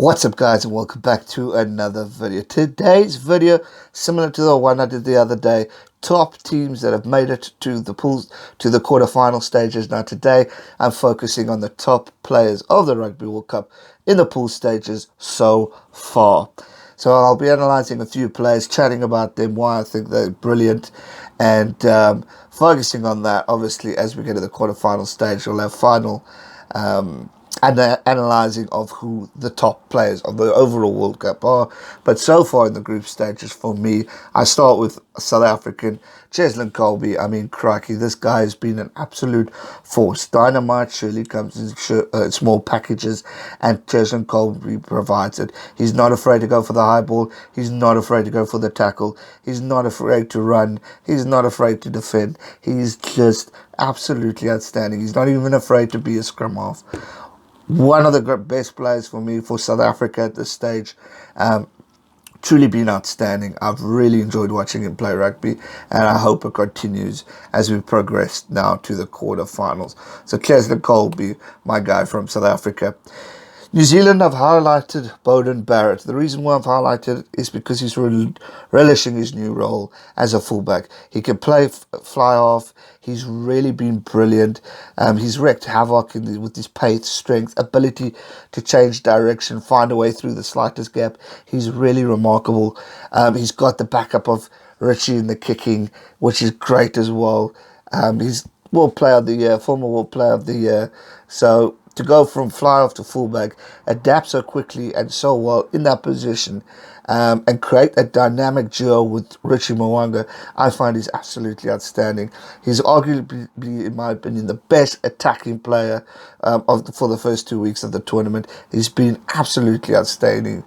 What's up, guys, and welcome back to another video. Today's video, similar to the one I did the other day, top teams that have made it to the pools, to the quarterfinal stages. Now today I'm focusing on the top players of the Rugby World Cup in the pool stages so far. So I'll be analysing a few players, chatting about them, why I think they're brilliant, and focusing on that. Obviously, as we get to the quarterfinal stage, we'll have final and analysing of who the top players of the overall World Cup are. But so far in the group stages, for me, I start with South African Cheslin Kolbe. I mean, crikey, this guy has been an absolute force. Dynamite surely comes in small packages, and Cheslin Kolbe provides it. He's not afraid to go for the high ball. He's not afraid to go for the tackle. He's not afraid to run. He's not afraid to defend. He's just absolutely outstanding. He's not even afraid to be a scrum half. One of the best players for me, for South Africa at this stage. Truly been outstanding. I've really enjoyed watching him play rugby, and I hope it continues as we progress now to the quarterfinals. So Cheslin Kolbe, my guy from South Africa. New Zealand, I've highlighted Beauden Barrett. The reason why I've highlighted it is because he's relishing his new role as a fullback. He can play fly off. He's really been brilliant. He's wreaked havoc with his pace, strength, ability to change direction, find a way through the slightest gap. He's really remarkable. He's got the backup of Richie in the kicking, which is great as well. He's World Player of the Year, former World Player of the Year. So to go from fly-off to fullback, adapt so quickly and so well in that position, and create a dynamic duo with Richie Mwanga, I find is absolutely outstanding. He's arguably, in my opinion, the best attacking player for the first 2 weeks of the tournament. He's been absolutely outstanding,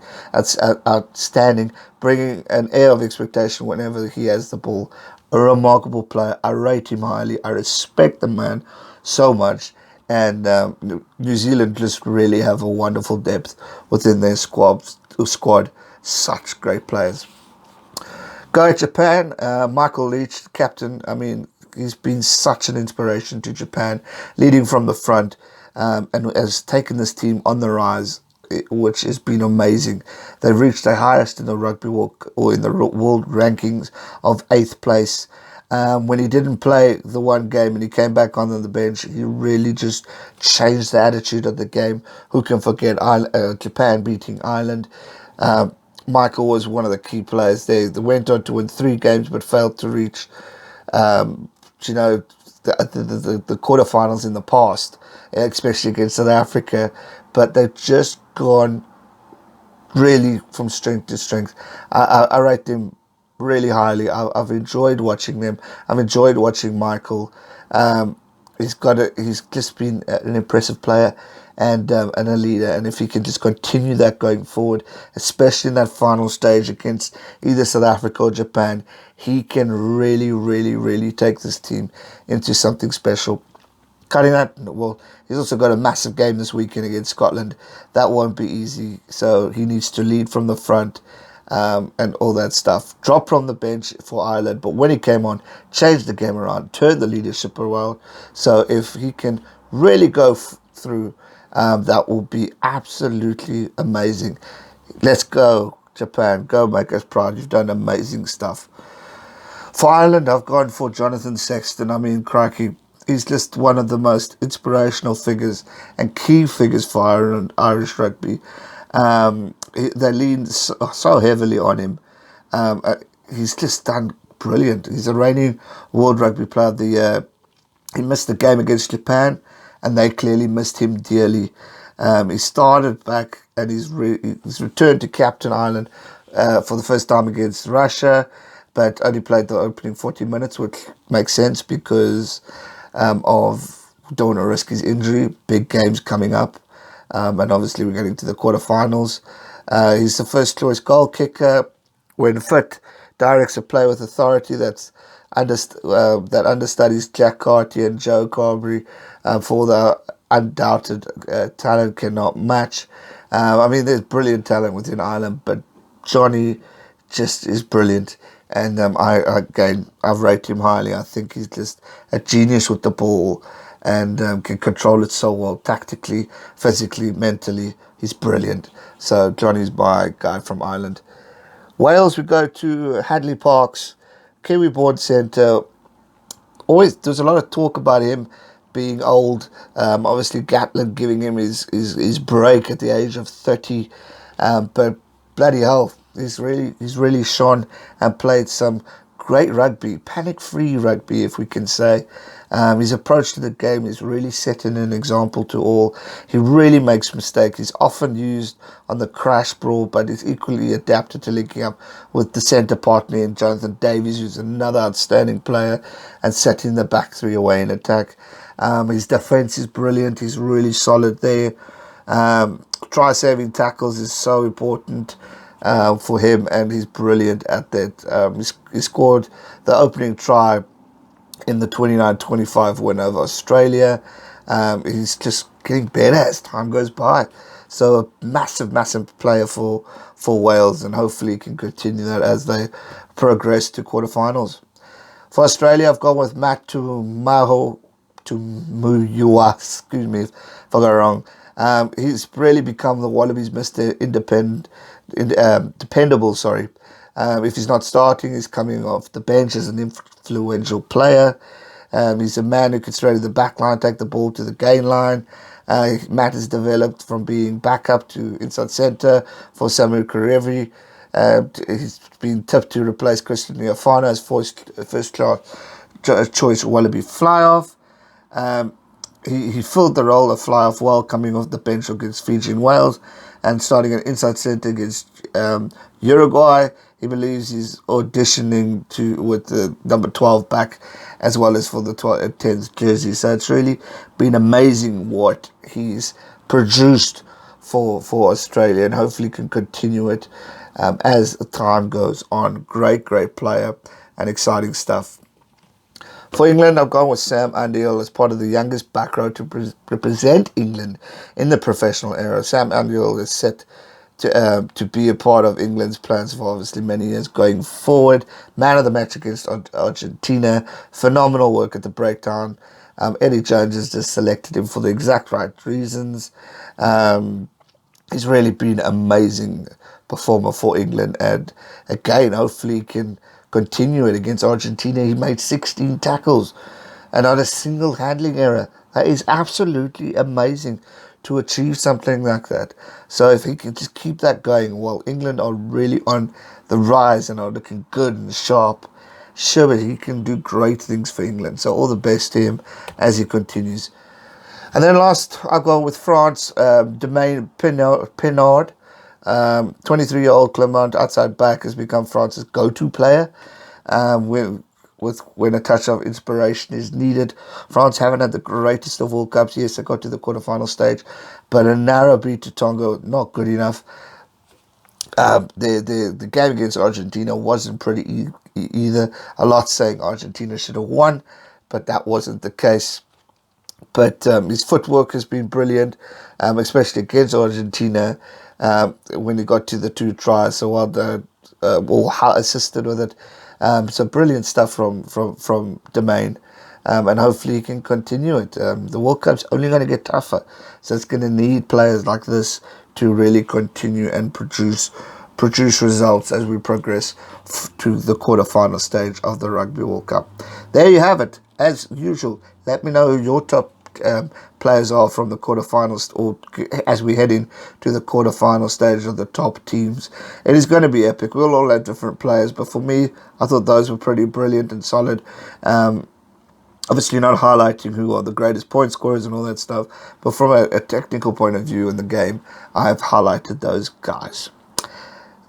bringing an air of expectation whenever he has the ball. A remarkable player. I rate him highly. I respect the man so much. And New Zealand just really have a wonderful depth within their squad. Such great players. Go to Japan, Michael Leach, captain. I mean, he's been such an inspiration to Japan, leading from the front, and has taken this team on the rise, which has been amazing. They've reached their highest in the rugby world, or in the world rankings, of 8th place. When he didn't play the one game and he came back on the bench, he really just changed the attitude of the game. Who can forget Japan beating Ireland? Michael was one of the key players there. They went on to win 3 games but failed to reach, the quarterfinals in the past, especially against South Africa. But they've just gone really from strength to strength. I rate them really highly. I've enjoyed watching them. I've enjoyed watching Michael. He's just been an impressive player and a leader. And if he can just continue that going forward, especially in that final stage against either South Africa or Japan, he can really, really, really take this team into something special. Cutting that, well, he's also got a massive game this weekend against Scotland. That won't be easy. So he needs to lead from the front. And all that stuff. Dropped from the bench for Ireland, but when he came on, changed the game around, turned the leadership around. So if he can really go through, that will be absolutely amazing. Let's go, Japan. Go make us proud. You've done amazing stuff. For Ireland, I've gone for Jonathan Sexton. I mean, crikey, he's just one of the most inspirational figures and key figures for Irish rugby. They lean so heavily on him. He's just done brilliant. He's a reigning World Rugby Player of the Year. He missed the game against Japan, and they clearly missed him dearly. He started back, and he's returned to captain Ireland for the first time against Russia, but only played the opening 40 minutes, which makes sense because don't want to risk his injury. Big games coming up. And obviously we're getting to the quarterfinals. He's the first choice goal kicker. When fit, directs a play with authority that understudies Jack Carty and Joe Carberry for the undoubted talent cannot match. I mean, there's brilliant talent within Ireland, but Johnny just is brilliant. And I've rated him highly. I think he's just a genius with the ball, and can control it so well, tactically, physically, mentally. He's brilliant. So Johnny's my guy from Ireland. Wales, we go to Hadley Parks, Kiwi-born centre. Always, there's a lot of talk about him being old. Obviously, Gatland giving him his break at the age of 30. But bloody hell, he's really shone and played some great rugby, panic-free rugby, if we can say. His approach to the game is really setting an example to all. He really makes mistakes. He's often used on the crash brawl, but he's equally adapted to linking up with the centre partner in Jonathan Davies, who's another outstanding player, and setting the back three away in attack. His defence is brilliant. He's really solid there. Try-saving tackles is so important for him, and he's brilliant at that. He scored the opening try in the 29-25 win over Australia. He's just getting better as time goes by. So a massive player for Wales, and hopefully he can continue that as they progress to quarterfinals. For Australia, I've gone with Matt Toomua, excuse me if I got it wrong. He's really become the Wallabies Mr. Dependable. If he's not starting, he's coming off the bench as an influential player. He's a man who can straight to the back line, take the ball to the gain line. Matt has developed from being backup to inside centre for Samu Karevi. He's been tipped to replace Christian Iafano as first choice Wallaby fly-off. He filled the role of fly-off well, coming off the bench against Fiji and Wales and starting an inside centre against Uruguay. He believes he's auditioning with the number 12 back as well as for the 10's jersey. So it's really been amazing what he's produced for Australia, and hopefully can continue it as time goes on. Great player and exciting stuff. For England, I've gone with Sam Underhill as part of the youngest back row to represent England in the professional era. Sam Underhill is set to be a part of England's plans for obviously many years going forward. Man of the match against Argentina. Phenomenal work at the breakdown. Eddie Jones has just selected him for the exact right reasons. He's really been an amazing performer for England, and again, hopefully he can continue it against Argentina. He made 16 tackles and not a single handling error. That is absolutely amazing to achieve something like that. So if he can just keep that going, while England are really on the rise and are looking good and sharp, sure, he can do great things for England. So all the best to him as he continues. And then last, I'll go with France. Domaine Pinard, 23-year-old Clermont outside back, has become France's go-to player. When a touch of inspiration is needed. France haven't had the greatest of World Cups. Yes, they got to the quarterfinal stage, but a narrow beat to Tonga, not good enough. The game against Argentina wasn't pretty either. A lot saying Argentina should have won, but that wasn't the case. But his footwork has been brilliant, especially against Argentina when he got to the 2 tries. So well done, or assisted with it. So brilliant stuff from Domain, and hopefully he can continue it. The World Cup's only going to get tougher, so it's going to need players like this to really continue and produce results as we progress to the quarterfinal stage of the Rugby World Cup. There you have it. As usual, let me know who your top players are from the quarterfinals, or as we head into the quarterfinal stage of the top teams. It is going to be epic. We'll all have different players, but for me, I thought those were pretty brilliant and solid. Obviously not highlighting who are the greatest point scorers and all that stuff, but from a technical point of view in the game, I have highlighted those guys.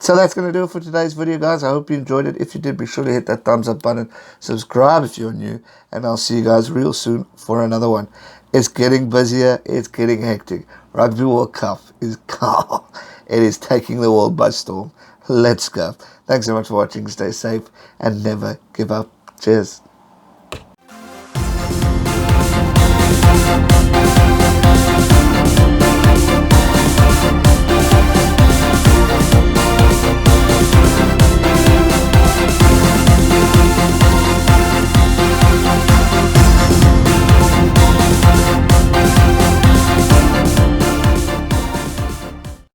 So that's going to do it for today's video, guys. I hope you enjoyed it. If you did, be sure to hit that thumbs up button. Subscribe if you're new. And I'll see you guys real soon for another one. It's getting busier. It's getting hectic. Rugby World Cup is calm. It is taking the world by storm. Let's go. Thanks so much for watching. Stay safe and never give up. Cheers.